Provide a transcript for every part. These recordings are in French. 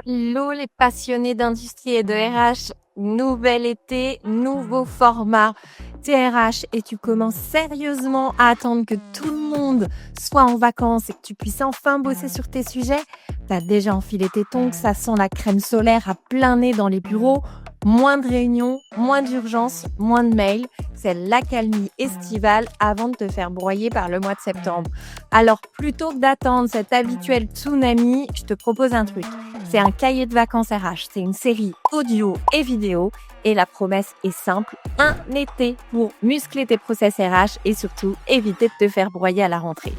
Hello les passionnés d'industrie et de RH, nouvel été, nouveau format TRH et tu commences sérieusement à attendre que tout le monde soit en vacances et que tu puisses enfin bosser sur tes sujets. T'as déjà enfilé tes tongs, ça sent la crème solaire à plein nez dans les bureaux. Moins de réunions, moins d'urgences, moins de mails. C'est l'accalmie estivale avant de te faire broyer par le mois de septembre. Alors plutôt que d'attendre cet habituel tsunami, je te propose un truc. C'est un cahier de vacances RH. C'est une série audio et vidéo. Et la promesse est simple, un été pour muscler tes process RH et surtout éviter de te faire broyer à la rentrée.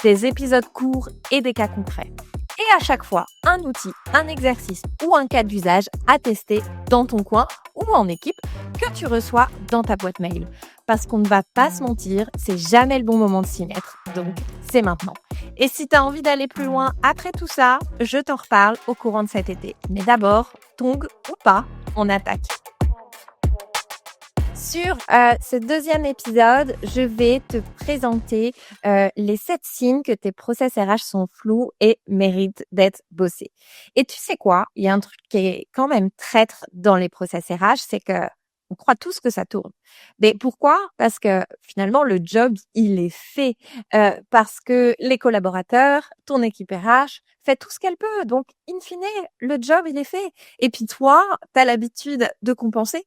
Des épisodes courts et des cas concrets. Et à chaque fois, un outil, un exercice ou un cas d'usage à tester dans ton coin ou en équipe que tu reçois dans ta boîte mail. Parce qu'on ne va pas se mentir, c'est jamais le bon moment de s'y mettre. Donc, c'est maintenant. Et si tu as envie d'aller plus loin après tout ça, je t'en reparle au courant de cet été. Mais d'abord, tongs ou pas, on attaque. Sur ce deuxième épisode, je vais te présenter les 7 signes que tes process RH sont flous et méritent d'être bossés. Et tu sais quoi? Il y a un truc qui est quand même traître dans les process RH, c'est que on croit tous que ça tourne. Mais pourquoi? Parce que finalement, le job, il est fait. Parce que les collaborateurs, ton équipe RH, fait tout ce qu'elle peut. Donc, in fine, le job, il est fait. Et puis toi, tu as l'habitude de compenser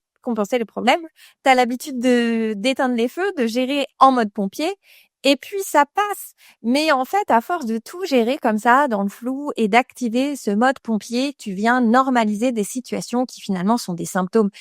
les problèmes. Tu as l'habitude d'éteindre les feux, de gérer en mode pompier. Et puis, ça passe. Mais en fait, à force de tout gérer comme ça, dans le flou, et d'activer ce mode pompier, tu viens normaliser des situations qui finalement sont des symptômes.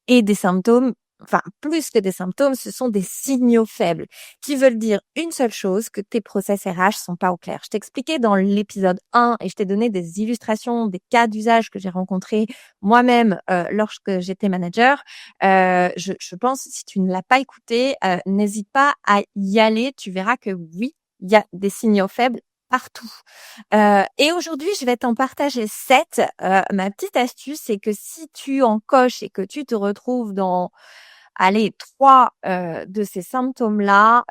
Et des symptômes, enfin, plus que des symptômes, ce sont des signaux faibles qui veulent dire une seule chose, que tes process RH sont pas au clair. Je t'expliquais dans l'épisode 1 et je t'ai donné des illustrations, des cas d'usage que j'ai rencontrés moi-même lorsque j'étais manager. Je pense, si tu ne l'as pas écouté, n'hésite pas à y aller. Tu verras que oui, il y a des signaux faibles partout. Et aujourd'hui, je vais t'en partager 7. Ma petite astuce, c'est que si tu en coches et que tu te retrouves dans, allez, 3 de ces symptômes-là,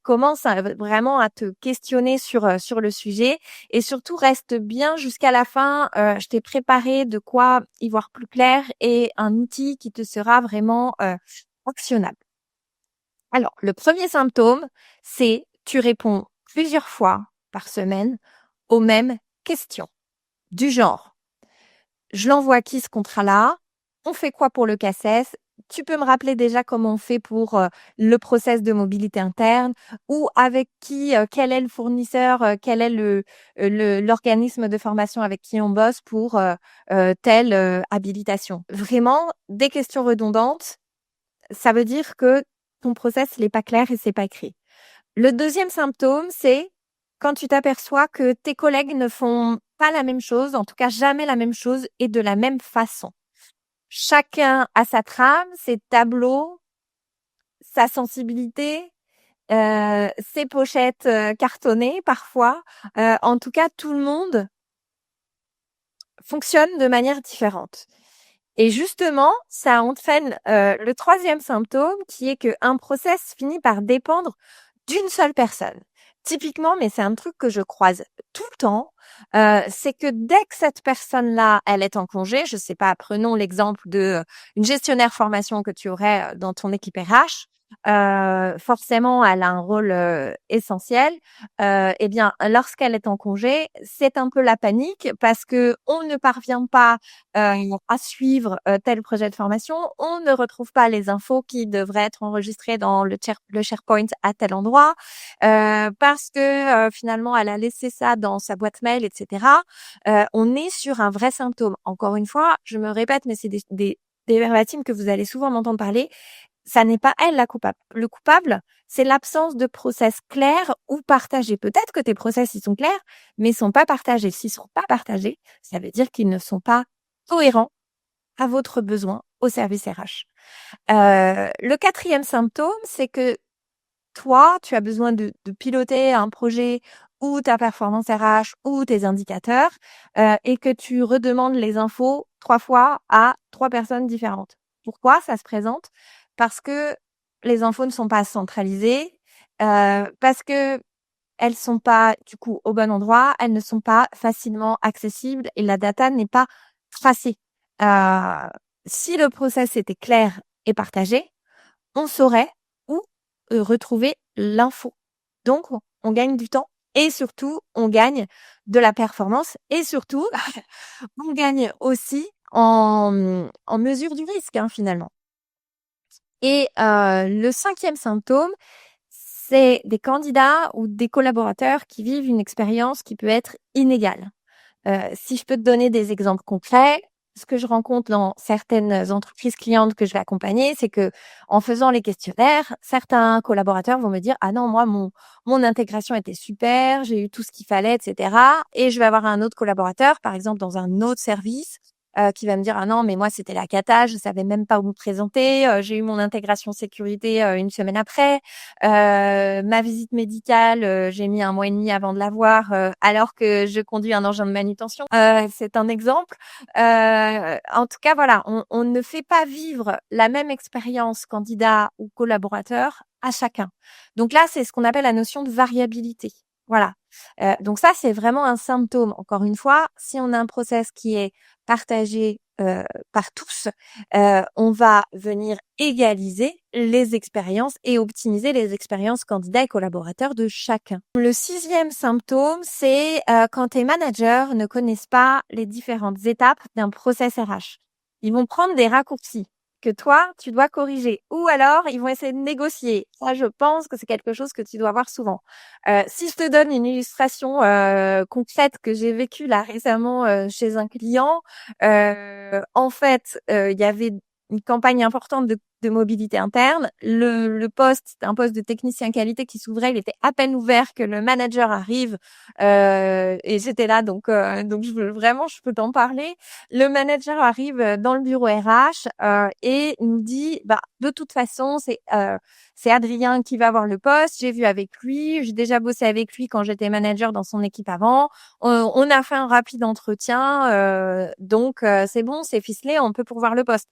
commence vraiment à te questionner sur le sujet et surtout reste bien jusqu'à la fin. Je t'ai préparé de quoi y voir plus clair et un outil qui te sera vraiment actionnable. Alors, le premier symptôme, c'est tu réponds plusieurs fois par semaine aux mêmes questions. Du genre, je l'envoie à qui ce contrat-là? On fait quoi pour le CACES? Tu peux me rappeler déjà comment on fait pour le process de mobilité interne ou avec qui, quel est le fournisseur, quel est l'organisme de formation avec qui on bosse pour telle habilitation. Vraiment, des questions redondantes, ça veut dire que ton process, il est pas clair et c'est pas écrit. Le deuxième symptôme, c'est quand tu t'aperçois que tes collègues ne font pas la même chose, en tout cas jamais la même chose et de la même façon. Chacun a sa trame, ses tableaux, sa sensibilité, ses pochettes cartonnées parfois. En tout cas, tout le monde fonctionne de manière différente. Et justement, ça entraîne le troisième symptôme qui est qu'un process finit par dépendre d'une seule personne. Typiquement, mais c'est un truc que je croise tout le temps, c'est que dès que cette personne-là, elle est en congé, je sais pas, prenons l'exemple de une gestionnaire formation que tu aurais dans ton équipe RH, forcément, elle a un rôle essentiel. Eh bien, lorsqu'elle est en congé, c'est un peu la panique parce que on ne parvient pas à suivre tel projet de formation, on ne retrouve pas les infos qui devraient être enregistrées dans le SharePoint à tel endroit, parce que finalement elle a laissé ça dans sa boîte mail, etc. On est sur un vrai symptôme. Encore une fois, je me répète, mais c'est des verbatims que vous allez souvent m'entendre parler. Ça n'est pas elle la coupable. Le coupable, c'est l'absence de process clair ou partagé. Peut-être que tes process, ils sont clairs, mais ils sont pas partagés. S'ils sont pas partagés, ça veut dire qu'ils ne sont pas cohérents à votre besoin au service RH. Le quatrième symptôme, c'est que toi, tu as besoin de piloter un projet ou ta performance RH ou tes indicateurs et que tu redemandes les infos 3 fois à 3 personnes différentes. Pourquoi ça se présente? Parce que les infos ne sont pas centralisées, parce que elles sont pas du coup au bon endroit, elles ne sont pas facilement accessibles et la data n'est pas tracée. Euh, Si le process était clair et partagé, on saurait où retrouver l'info. Donc, on gagne du temps et surtout, on gagne de la performance et surtout, on gagne aussi en mesure du risque, hein, finalement. Et le 5e symptôme, c'est des candidats ou des collaborateurs qui vivent une expérience qui peut être inégale. Si je peux te donner des exemples concrets, ce que je rencontre dans certaines entreprises clientes que je vais accompagner, c'est que en faisant les questionnaires, certains collaborateurs vont me dire: «Ah non, moi mon intégration était super, j'ai eu tout ce qu'il fallait, et cetera». Et je vais avoir un autre collaborateur, par exemple dans un autre service, qui va me dire: «Ah non, mais moi c'était la cata, je savais même pas où me présenter, j'ai eu mon intégration sécurité, 1 semaine après. Ma visite médicale, j'ai mis 1 mois et demi avant de l'avoir, alors que je conduis un engin de manutention». C'est un exemple. En tout cas, voilà, on ne fait pas vivre la même expérience candidat ou collaborateur à chacun. Donc là, c'est ce qu'on appelle la notion de variabilité. Voilà. Donc ça, c'est vraiment un symptôme. Encore une fois, si on a un process qui est partagé, par tous, on va venir égaliser les expériences et optimiser les expériences candidats et collaborateurs de chacun. Le 6e symptôme, c'est quand tes managers ne connaissent pas les différentes étapes d'un process RH. Ils vont prendre des raccourcis que toi, tu dois corriger. Ou alors, ils vont essayer de négocier. Ça, je pense que c'est quelque chose que tu dois voir souvent. Si je te donne une illustration concrète que j'ai vécue là récemment chez un client, en fait, il y avait une campagne importante de mobilité interne. Le poste, c'était un poste de technicien qualité qui s'ouvrait. Il était à peine ouvert que le manager arrive et j'étais là, donc je peux t'en parler. Le manager arrive dans le bureau RH et nous dit, bah de toute façon, c'est Adrien qui va avoir le poste. J'ai vu avec lui, j'ai déjà bossé avec lui quand j'étais manager dans son équipe avant. On a fait un rapide entretien, donc c'est bon, c'est ficelé, on peut pourvoir le poste.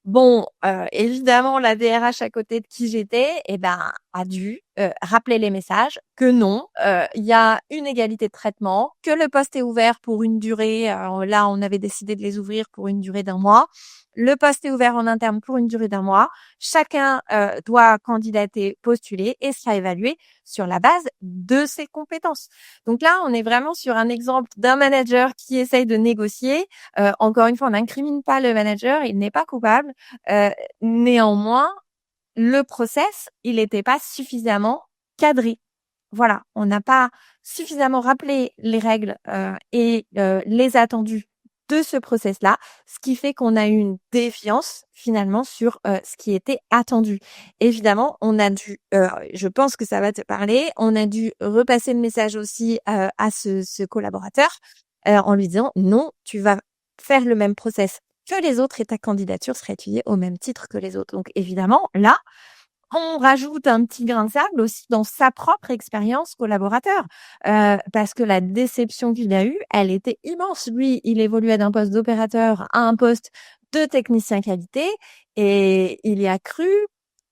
Bon, évidemment, la DRH à côté de qui j'étais, eh ben, a dû rappeler les messages que non, il y a une égalité de traitement, que le poste est ouvert pour une durée. Là, on avait décidé de les ouvrir pour une durée d'1 mois. Le poste est ouvert en interne pour une durée d'1 mois. Chacun doit candidater, postuler et sera évalué sur la base de ses compétences. Donc là, on est vraiment sur un exemple d'un manager qui essaye de négocier. Encore une fois, on n'incrimine pas le manager, il n'est pas coupable. Euh, Néanmoins, le process, il n'était pas suffisamment cadré. Voilà, on n'a pas suffisamment rappelé les règles et les attendus de ce process-là, ce qui fait qu'on a eu une défiance finalement sur ce qui était attendu. Évidemment, on a dû, je pense que ça va te parler, on a dû repasser le message aussi à ce collaborateur en lui disant non, tu vas faire le même process que les autres et ta candidature sera étudiée au même titre que les autres. Donc évidemment, là, on rajoute un petit grain de sable aussi dans sa propre expérience collaborateur, parce que la déception qu'il a eue, elle était immense. Lui, il évoluait d'un poste d'opérateur à un poste de technicien qualité et il y a cru.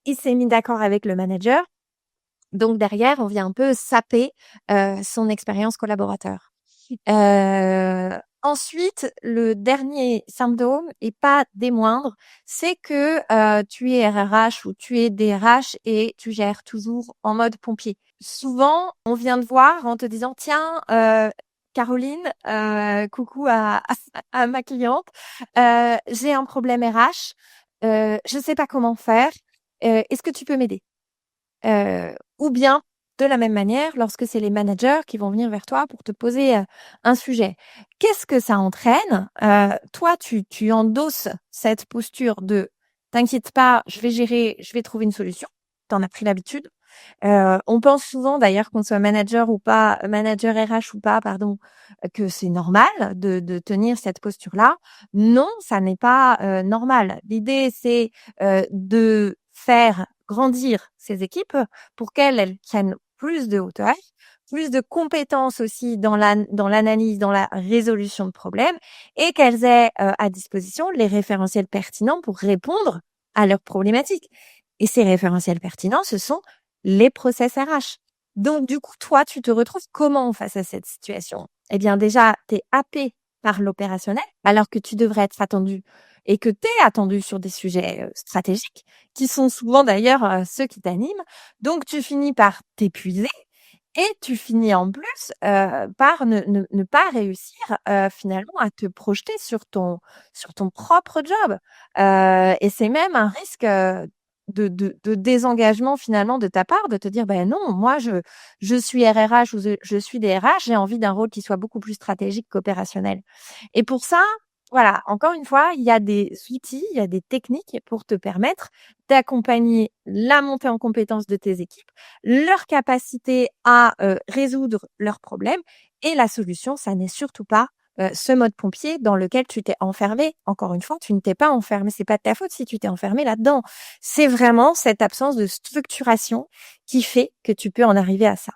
Il s'est mis d'accord avec le manager. Donc derrière, on vient un peu saper son expérience collaborateur. Ensuite, le dernier symptôme, et pas des moindres, c'est que tu es RRH ou tu es DRH et tu gères toujours en mode pompier. Souvent, on vient te voir en te disant, tiens, Caroline, coucou à ma cliente, j'ai un problème RH, je sais pas comment faire, est-ce que tu peux m'aider? Ou bien, de la même manière, lorsque c'est les managers qui vont venir vers toi pour te poser un sujet. Qu'est-ce que ça entraîne? Toi, tu endosses cette posture de t'inquiète pas, je vais gérer, je vais trouver une solution. T'en as pris l'habitude. On pense souvent, d'ailleurs, qu'on soit manager ou pas, manager RH ou pas, pardon, que c'est normal de tenir cette posture-là. Non, ça n'est pas normal. L'idée, c'est de faire grandir ces équipes pour qu'elles prennent plus de hauteur, plus de compétences aussi dans l'analyse, dans la résolution de problèmes et qu'elles aient à disposition les référentiels pertinents pour répondre à leurs problématiques. Et ces référentiels pertinents, ce sont les process RH. Donc du coup, toi, tu te retrouves comment face à cette situation? Eh bien déjà, tu es happé par l'opérationnel, alors que tu devrais être attendu et que tu es attendu sur des sujets, stratégiques, qui sont souvent d'ailleurs, ceux qui t'animent. Donc tu finis par t'épuiser et tu finis en plus, par ne pas réussir, finalement à te projeter sur ton propre job. Et c'est même un risque, de désengagement finalement de ta part, de te dire: «Ben non, moi je suis RRH ou je suis DRH, j'ai envie d'un rôle qui soit beaucoup plus stratégique qu'opérationnel». Et pour ça, voilà, encore une fois, il y a des outils, il y a des techniques pour te permettre d'accompagner la montée en compétences de tes équipes, leur capacité à, résoudre leurs problèmes et la solution, ça n'est surtout pas, ce mode pompier dans lequel tu t'es enfermé. Encore une fois, tu ne t'es pas enfermé, c'est pas de ta faute si tu t'es enfermé là-dedans. C'est vraiment cette absence de structuration qui fait que tu peux en arriver à ça.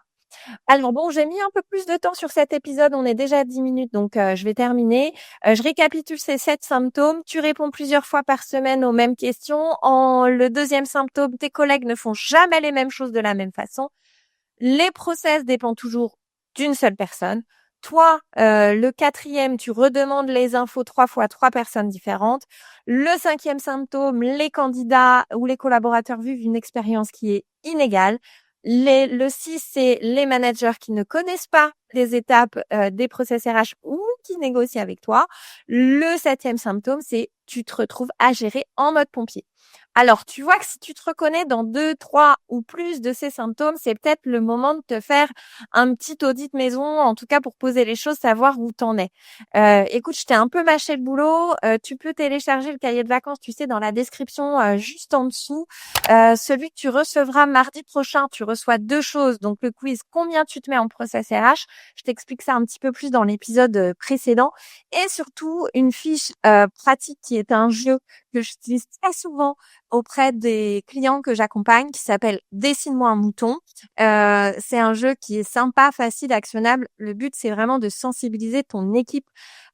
Alors bon, j'ai mis un peu plus de temps sur cet épisode, on est déjà à 10 minutes, donc je vais terminer. Je récapitule ces 7 symptômes. Tu réponds plusieurs fois par semaine aux mêmes questions. Le deuxième symptôme, tes collègues ne font jamais les mêmes choses de la même façon. Les process dépendent toujours d'une seule personne. Toi, le quatrième, tu redemandes les infos 3 fois à 3 personnes différentes. Le cinquième symptôme, les candidats ou les collaborateurs vivent une expérience qui est inégale. Le 6, c'est les managers qui ne connaissent pas les étapes des process RH ou qui négocient avec toi. Le septième symptôme, c'est tu te retrouves à gérer en mode pompier. Alors, tu vois que si tu te reconnais dans 2, 3 ou plus de ces symptômes, c'est peut-être le moment de te faire un petit audit maison, en tout cas pour poser les choses, savoir où t'en es. Écoute, je t'ai un peu mâché le boulot. Tu peux télécharger le cahier de vacances, tu sais, dans la description juste en dessous. Celui que tu recevras mardi prochain, tu reçois 2 choses. Donc le quiz, combien tu te mets en process RH. Je t'explique ça un petit peu plus dans l'épisode précédent. Et surtout, une fiche pratique qui est un jeu que j'utilise très souvent auprès des clients que j'accompagne qui s'appelle Dessine-moi un mouton. C'est un jeu qui est sympa, facile, actionnable. Le but, c'est vraiment de sensibiliser ton équipe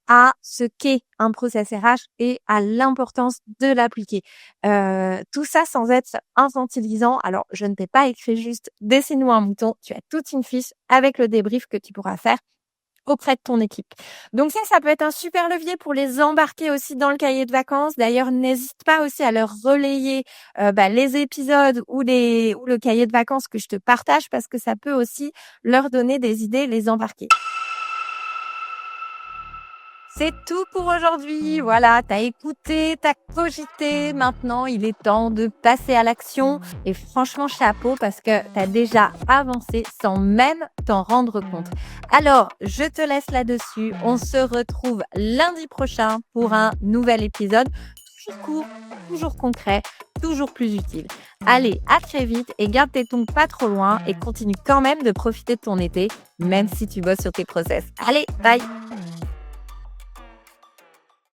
à ce qu'est un process RH et à l'importance de l'appliquer. Tout ça sans être infantilisant. Alors, je ne t'ai pas écrit juste dessine-moi un mouton. Tu as toute une fiche avec le débrief que tu pourras faire auprès de ton équipe. Donc ça peut être un super levier pour les embarquer aussi dans le cahier de vacances. D'ailleurs, n'hésite pas aussi à leur relayer les épisodes ou le cahier de vacances que je te partage parce que ça peut aussi leur donner des idées, les embarquer. C'est tout pour aujourd'hui. Voilà, t'as écouté, t'as cogité. Maintenant, il est temps de passer à l'action. Et franchement, chapeau parce que t'as déjà avancé sans même t'en rendre compte. Alors, je te laisse là-dessus. On se retrouve lundi prochain pour un nouvel épisode. Toujours court, toujours concret, toujours plus utile. Allez, à très vite et garde tes tongs pas trop loin et continue quand même de profiter de ton été, même si tu bosses sur tes process. Allez, bye!